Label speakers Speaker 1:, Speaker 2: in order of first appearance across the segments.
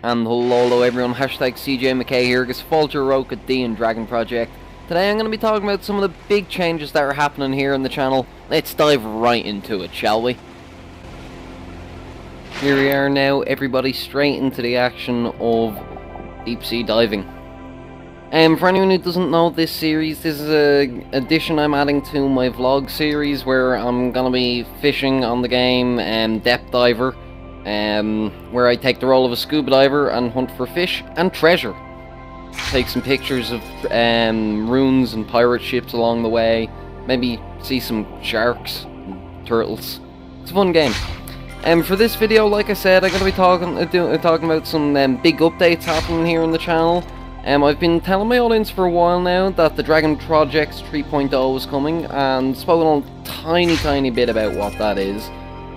Speaker 1: And hello everyone, hashtag CJ McKay here, guess Falter Roka D and Dragon Project. Today I'm going to be talking about some of the big changes that are happening here on the channel. Let's dive right into it, shall we? Here we are now, everybody, straight into the action of deep sea diving. For anyone who doesn't know this series, this is an addition I'm adding to my vlog series where I'm going to be fishing on the game Depth Diver, where I take the role of a scuba diver and hunt for fish and treasure. Take some pictures of ruins and pirate ships along the way, maybe see some sharks and turtles. It's a fun game. For this video, like I said, I'm going to be talking about some big updates happening here on the channel. I've been telling my audience for a while now that the Dragon Project 3.0 is coming, and spoken a tiny bit about what that is.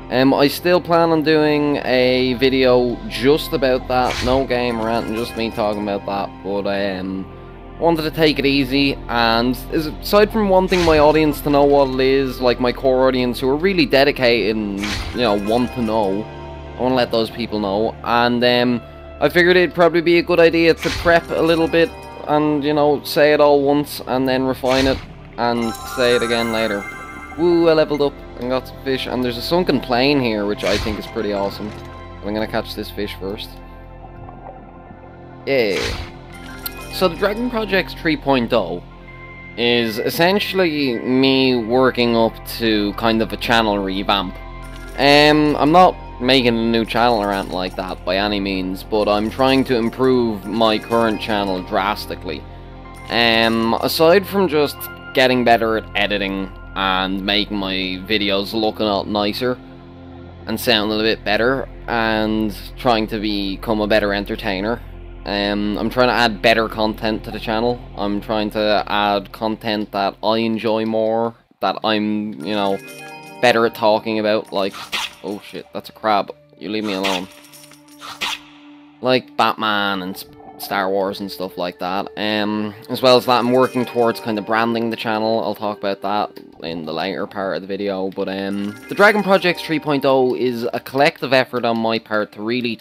Speaker 1: I still plan on doing a video just about that, no game rant, and just me talking about that, but I wanted to take it easy, and aside from wanting my audience to know what it is, like my core audience who are really dedicated and, you know, want to know, I want to let those people know, and I figured it'd probably be a good idea to prep a little bit and, you know, say it all once and then refine it and say it again later. Woo, I leveled up and got some fish, and there's a sunken plane here which I think is pretty awesome. I'm gonna catch this fish first. Yeah. So the Dragon Project 3.0 is essentially me working up to kind of a channel revamp. I'm not making a new channel or anything like that by any means, but I'm trying to improve my current channel drastically. Aside from just getting better at editing and making my videos look a lot nicer and sound a little bit better and trying to become a better entertainer, I'm trying to add better content to the channel. I'm trying to add content that I enjoy more, that I'm, you know, better at talking about, like, oh shit, that's a crab, you leave me alone. Like Batman and Star Wars and stuff like that. As well as that, I'm working towards kind of branding the channel. I'll talk about that in the later part of the video. But the Dragon Project 3.0 is a collective effort on my part to really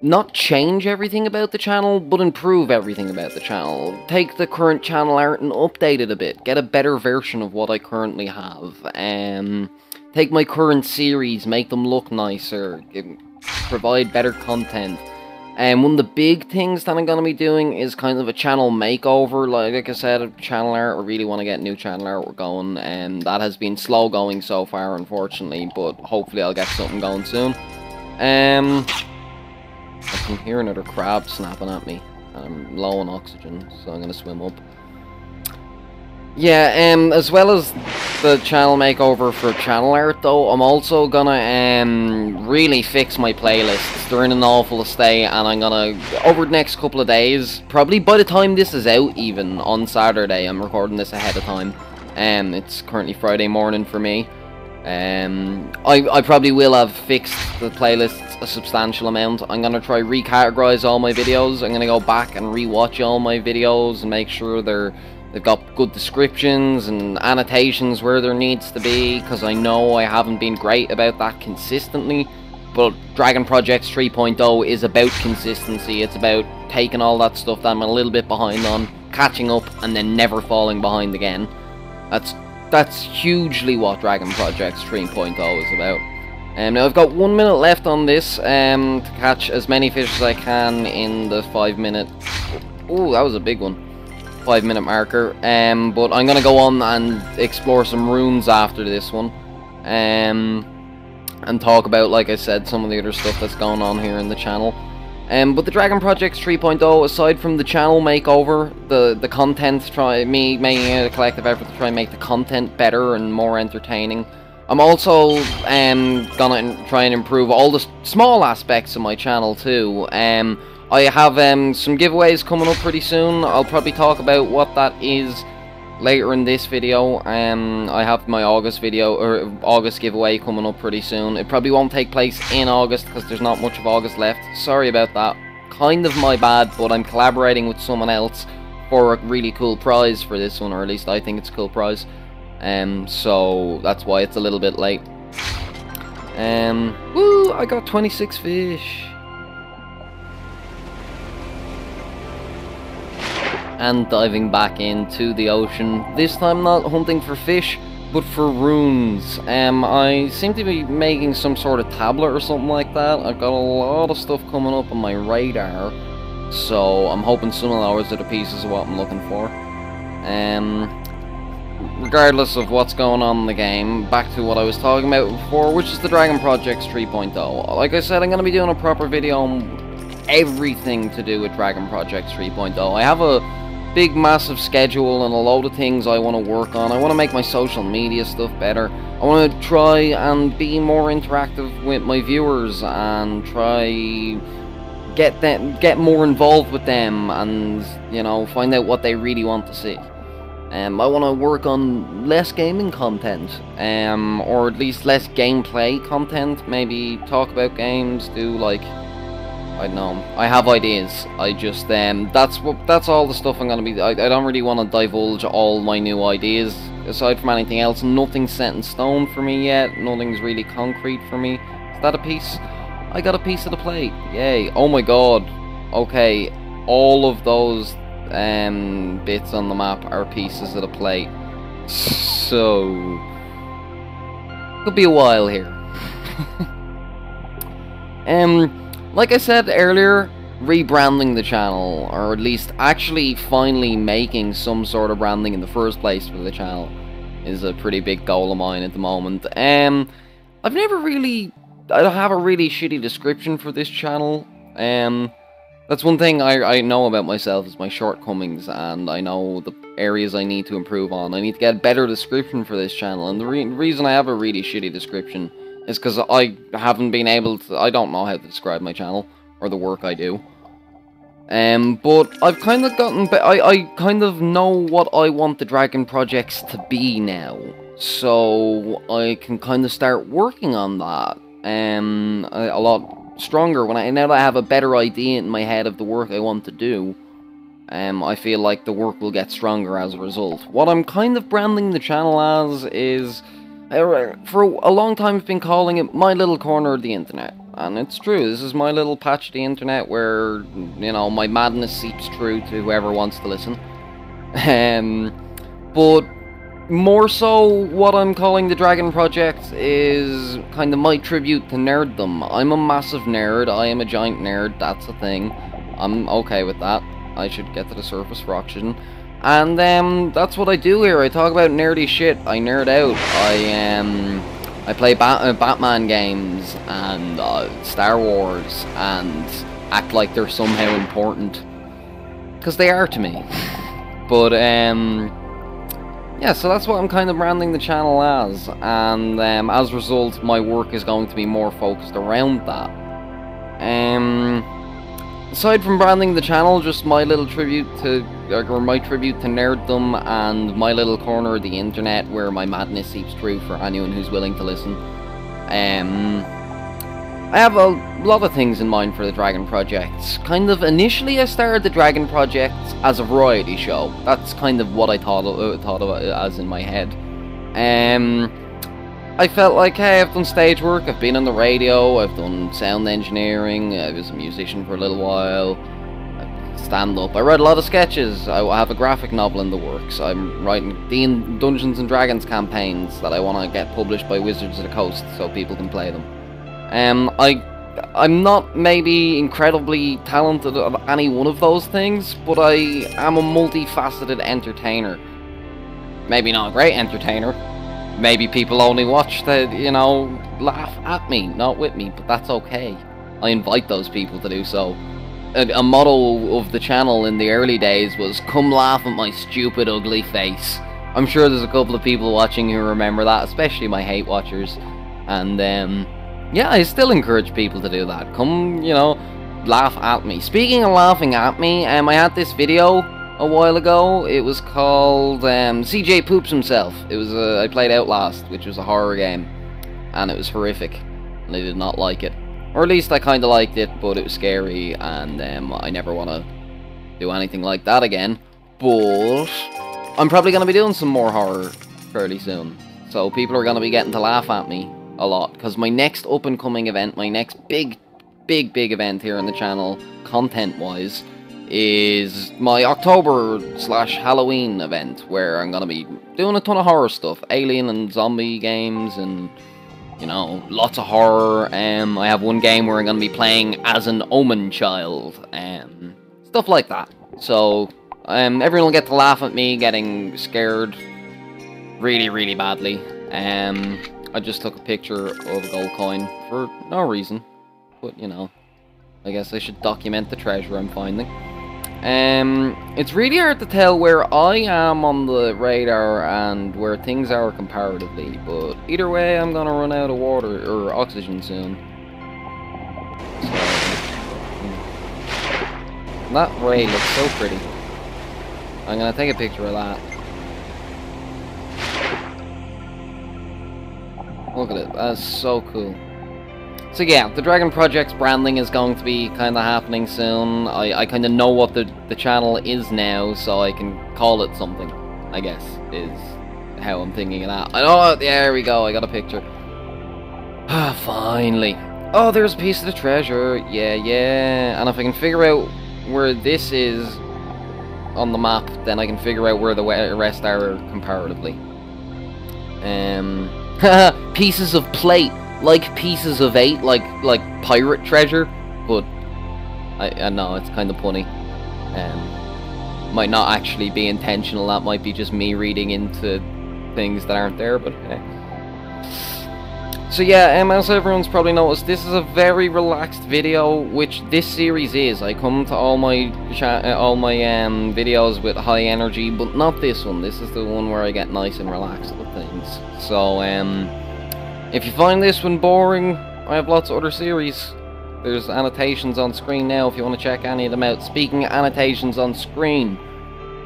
Speaker 1: not change everything about the channel, but improve everything about the channel. Take the current channel art and update it a bit. Get a better version of what I currently have. Take my current series, make them look nicer, provide better content. One of the big things that I'm going to be doing is kind of a channel makeover. Like I said, channel art, I really want to get new channel art going, and that has been slow going so far, unfortunately, but hopefully I'll get something going soon. I can hear another crab snapping at me, and I'm low on oxygen, so I'm going to swim up. Yeah, as well as the channel makeover for channel art, though, I'm also gonna really fix my playlists. They're in an awful state, and I'm gonna, over the next couple of days, probably by the time this is out, even on Saturday, I'm recording this ahead of time. It's currently Friday morning for me. I probably will have fixed the playlists a substantial amount. I'm gonna try recategorize all my videos. I'm gonna go back and rewatch all my videos and make sure they've got good descriptions and annotations where there needs to be, because I know I haven't been great about that consistently. But Dragon Project 3.0 is about consistency. It's about taking all that stuff that I'm a little bit behind on, catching up, and then never falling behind again. That's hugely what Dragon Project 3.0 is about. Now I've got 1 minute left on this to catch as many fish as I can in the 5 minute... Oh, that was a big one. 5 minute marker, but I'm gonna go on and explore some ruins after this one, and talk about, like I said, some of the other stuff that's going on here in the channel. But the Dragon Project 3.0, aside from the channel makeover, the content, me making a collective effort to try and make the content better and more entertaining, I'm also gonna try and improve all the small aspects of my channel too. I have some giveaways coming up pretty soon. I'll probably talk about what that is later in this video. I have my August giveaway coming up pretty soon. It probably won't take place in August because there's not much of August left. Sorry about that. Kind of my bad, but I'm collaborating with someone else for a really cool prize for this one, or at least I think it's a cool prize. So that's why it's a little bit late.
Speaker 2: Woo! I got 26 fish.
Speaker 1: and diving back into the ocean. This time not hunting for fish, but for runes. I seem to be making some sort of tablet or something like that. I've got a lot of stuff coming up on my radar, so I'm hoping some of those are the pieces of what I'm looking for. Regardless of what's going on in the game, back to what I was talking about before, which is the Dragon Projects 3.0. Like I said, I'm going to be doing a proper video on everything to do with Dragon Projects 3.0. I have a big, massive schedule and a load of things I want to work on. I want to make my social media stuff better. I want to try and be more interactive with my viewers and try get more involved with them and, you know, find out what they really want to see. I want to work on less gaming content, or at least less gameplay content. Maybe talk about games, do like, I don't know. I have ideas. I just that's all the stuff I'm gonna be. I don't really want to divulge all my new ideas. Aside from anything else, nothing's set in stone for me yet. Nothing's really concrete for me. Is that a piece? I got a piece of the plate. Yay! Oh my god. Okay, all of those bits on the map are pieces of the plate. So could be a while here. Like I said earlier, rebranding the channel, or at least actually finally making some sort of branding in the first place for the channel, is a pretty big goal of mine at the moment. I've never really... I have a really shitty description for this channel. That's one thing I know about myself, is my shortcomings, and I know the areas I need to improve on. I need to get a better description for this channel, and the reason I have a really shitty description is because I haven't been able to... I don't know how to describe my channel, or the work I do. But I've kind of gotten... I kind of know what I want the Dragon Projects to be now, so I can kind of start working on that a lot stronger now that I have a better idea in my head of the work I want to do. I feel like the work will get stronger as a result. What I'm kind of branding the channel as is, for a long time I've been calling it my little corner of the internet, and it's true. This is my little patch of the internet where, you know, my madness seeps through to whoever wants to listen. But more so, what I'm calling the Dragon Project is kind of my tribute to nerddom. I'm a massive nerd. I am a giant nerd. That's a thing. I'm okay with that. I should get to the surface for oxygen. And that's what I do here. I talk about nerdy shit. I nerd out. I play Batman games and Star Wars and act like they're somehow important, because they are to me. But yeah, so that's what I'm kind of branding the channel as, and as a result, my work is going to be more focused around that. Aside from branding the channel, just my little tribute to, or my tribute to nerddom and my little corner of the internet where my madness seeps through for anyone who's willing to listen. I have a lot of things in mind for the Dragon Projects. Kind of, initially I started the Dragon Projects as a variety show. That's kind of what I thought of it as in my head. I felt like, hey, I've done stage work, I've been on the radio, I've done sound engineering, I was a musician for a little while, stand-up, I write a lot of sketches, I have a graphic novel in the works, I'm writing Dungeons & Dragons campaigns that I want to get published by Wizards of the Coast so people can play them. I'm not maybe incredibly talented at any one of those things, but I am a multifaceted entertainer. Maybe not a great entertainer. Maybe people only watch to, you know, laugh at me, not with me, but that's okay. I invite those people to do so. A motto of the channel in the early days was, come laugh at my stupid, ugly face. I'm sure there's a couple of people watching who remember that, especially my hate watchers. And, yeah, I still encourage people to do that. Come, you know, laugh at me. Speaking of laughing at me, I had this video a while ago. It was called CJ Poops Himself. It was I played Outlast, which was a horror game, and it was horrific, and I did not like it. Or at least I kind of liked it, but it was scary, and I never want to do anything like that again. But I'm probably going to be doing some more horror fairly soon, so people are going to be getting to laugh at me a lot, because my next up-and-coming event, my next big event here on the channel, content-wise, is my October/Halloween event, where I'm gonna be doing a ton of horror stuff, alien and zombie games, and you know, lots of horror. I have one game where I'm gonna be playing as an Omen child, stuff like that. So everyone will get to laugh at me getting scared really, really badly. I just took a picture of a gold coin for no reason, but you know, I guess I should document the treasure I'm finding. It's really hard to tell where I am on the radar and where things are comparatively, but either way, I'm gonna run out of water or oxygen soon. So, that ray looks so pretty. I'm gonna take a picture of that. Look at it, that's so cool. So yeah, the Dragon Project's branding is going to be kind of happening soon. I kind of know what the channel is now, so I can call it something, I guess, is how I'm thinking of that. Oh, there we go, I got a picture. Ah, finally. Oh, there's a piece of the treasure. Yeah, yeah. And if I can figure out where this is on the map, then I can figure out where the rest are comparatively. Pieces of plate. Like pieces of 8, like pirate treasure, but I know it's kind of funny. Might not actually be intentional. That might be just me reading into things that aren't there. But so yeah, as everyone's probably noticed, this is a very relaxed video, which this series is. I come to all my videos with high energy, but not this one. This is the one where I get nice and relaxed with things. So if you find this one boring, I have lots of other series. There's annotations on screen now if you want to check any of them out. Speaking of annotations on screen,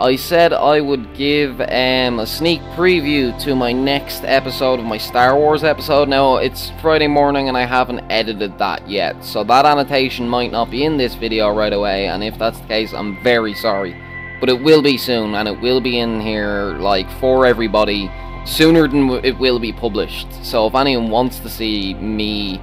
Speaker 1: I said I would give a sneak preview to my next episode of my Star Wars episode. Now, it's Friday morning and I haven't edited that yet, so that annotation might not be in this video right away, and if that's the case, I'm very sorry. But it will be soon, and it will be in here, like, for everybody, sooner than it will be published. So if anyone wants to see me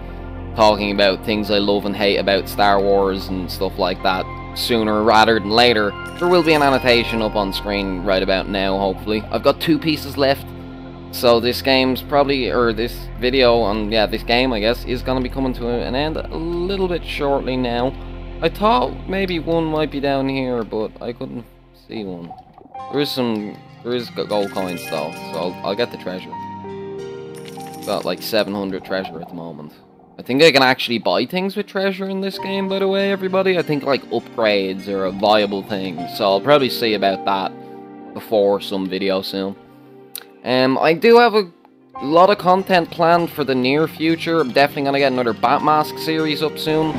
Speaker 1: talking about things I love and hate about Star Wars and stuff like that sooner rather than later, there will be an annotation up on screen right about now, hopefully. I've got 2 pieces left, so this game's probably, or this video, and yeah, this game, I guess, is going to be coming to an end a little bit shortly now. I thought maybe one might be down here, but I couldn't see one. There is gold coins though, so I'll get the treasure. Got like 700 treasure at the moment. I think I can actually buy things with treasure in this game, by the way, everybody. I think like upgrades are a viable thing, so I'll probably see about that before some video soon. I do have a lot of content planned for the near future. I'm definitely gonna get another Batmask series up soon.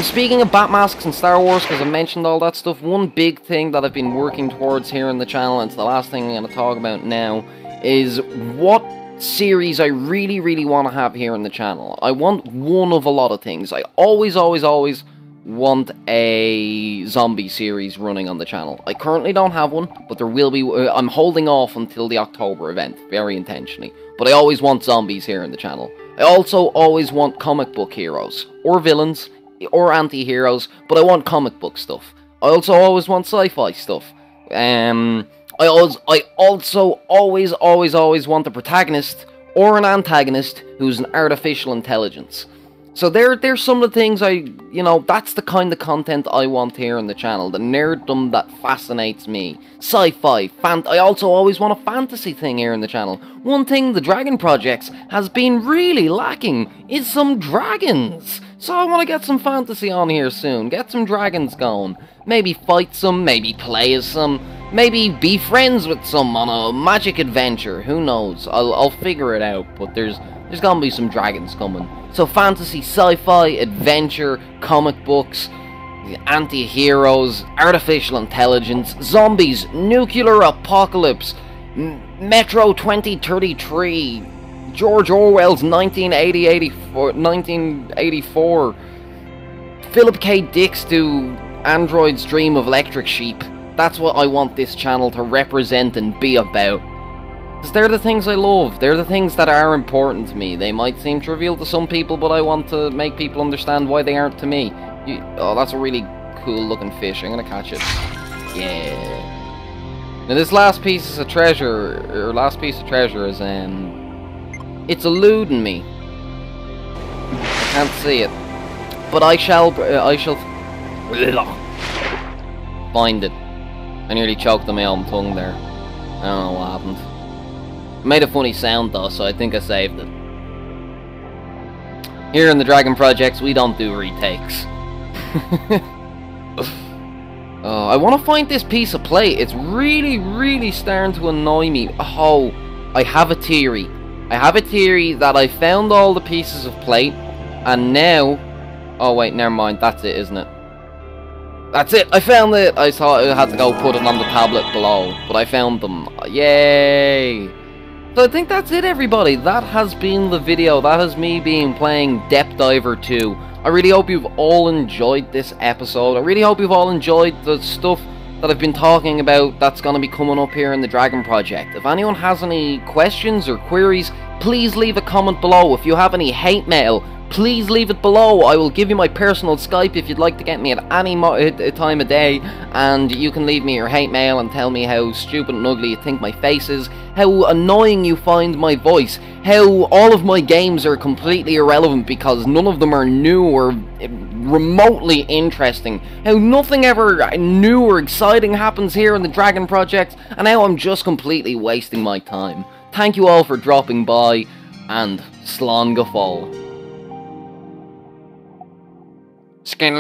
Speaker 1: Speaking of Batmasks and Star Wars, because I mentioned all that stuff, one big thing that I've been working towards here on the channel, and it's the last thing I'm going to talk about now, is what series I really, really want to have here on the channel. I want one of a lot of things. I always want a zombie series running on the channel. I currently don't have one, but there will be. I'm holding off until the October event, very intentionally. But I always want zombies here on the channel. I also always want comic book heroes, or villains, or anti-heroes, but I want comic book stuff. I also always want sci-fi stuff. I also always want a protagonist or an antagonist who's an artificial intelligence. So there's some of the things that's the kind of content I want here on the channel, the nerddom that fascinates me. Sci-fi, I also always want a fantasy thing here in the channel. One thing the Dragon Projects has been really lacking is some dragons. So I want to get some fantasy on here soon, get some dragons going. Maybe fight some, maybe play as some, maybe be friends with some on a magic adventure, who knows. I'll figure it out, but there's gonna be some dragons coming. So fantasy, sci-fi, adventure, comic books, anti-heroes, artificial intelligence, zombies, nuclear apocalypse, Metro 2033, George Orwell's 1984, Philip K. Dick's to Android's Dream of Electric Sheep. That's what I want this channel to represent and be about. Because they're the things I love. They're the things that are important to me. They might seem trivial to some people, but I want to make people understand why they aren't to me. Oh, that's a really cool looking fish. I'm gonna catch it. Yeah. Now this last piece of treasure is it's eluding me. I can't see it, but I shall find it. I nearly choked on my own tongue there. I don't know what happened. It made a funny sound though, so I think I saved it. Here in the Dragon Projects, we don't do retakes. Oh, I want to find this piece of plate. It's really, really starting to annoy me. Oh, I have a theory. I have a theory that I found all the pieces of plate, and now... Oh wait, never mind. That's it, isn't it? That's it! I found it! I thought I had to go put it on the tablet below, but I found them. Yay! So I think that's it, everybody. That has been the video. That is me playing Depth Diver 2. I really hope you've all enjoyed this episode. I really hope you've all enjoyed the stuff that I've been talking about that's going to be coming up here in the Dragon Project. If anyone has any questions or queries, please leave a comment below. If you have any hate mail, please leave it below. I will give you my personal Skype if you'd like to get me at any time of day, and you can leave me your hate mail and tell me how stupid and ugly you think my face is, how annoying you find my voice, how all of my games are completely irrelevant because none of them are new or remotely interesting, how nothing ever new or exciting happens here in the Dragon Project, and how I'm just completely wasting my time. Thank you all for dropping by, and Slán go fóill.
Speaker 2: Skin